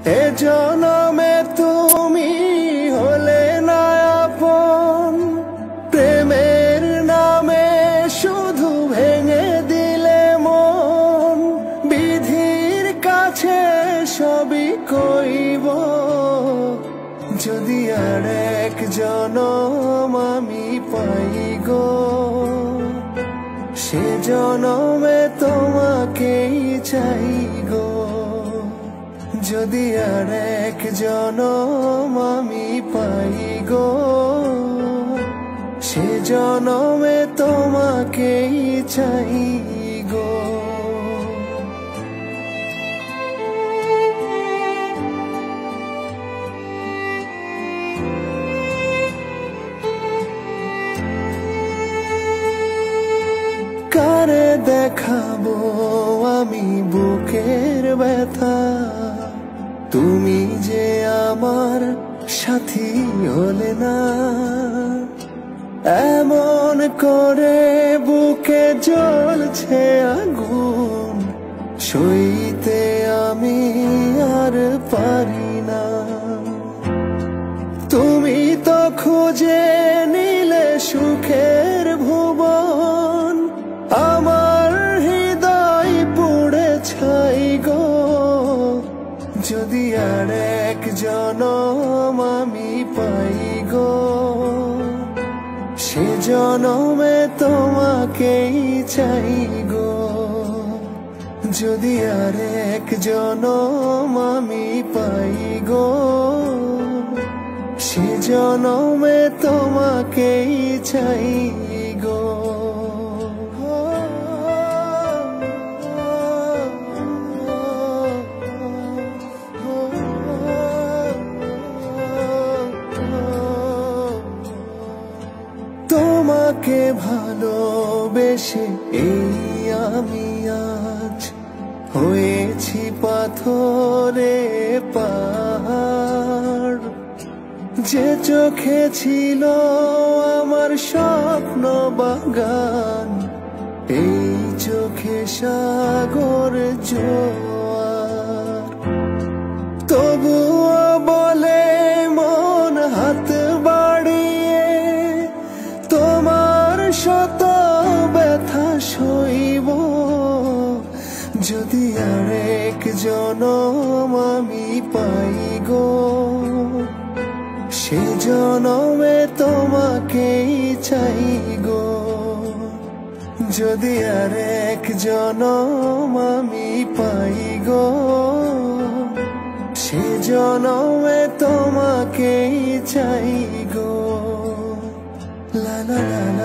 এ জনমে তুমি হলে না আপন, প্রেমের নামে শুধু ভেঙে দিলে মন। বিধির কাছে সবই কইব, যদি আর এক জনম আমি পাই গো, সে জনমে তোমাকেই চাই গো। যদি আর এক জনম আমি পাই গো, সে জনমে তোমাকেই চাই গো। কারে দেখাবো আমি বুকের ব্যথা, তুমি যে আমার সাথী হলে না। এমন করে বুকে জ্বলছে আগুন, সইতে আমি আর পারি না। তুমি তো খুঁজে নিলে সুখের ভুবন, আমার হৃদয় পুড়ে ছাই গো। যদি আর এক জনম আমি পাই গো, সে জনমে তোমাকেই চাই গো। যদি আর এক জনম আমি পাই গো, সে জনমে তোমাকেই চাই গো। তোমাকে ভালোবেসে এই আমি আজ হয়েছি পাথরে পাহাড়। যে চোখে ছিল আমার স্বপ্ন বাগান, এই চোখে সাগর জোয়ার। তবুও বলে মন হাত বাড়িয়ে, তোমার শত ব্যথা সইব। যদি আর এক জনম আমি পাই গো, সে জনমে তোমাকেই চাই গো। যদি আর এক জনম আমি পাই গো, সে জনমে তোমাকেই চাই গো। লা লা লা।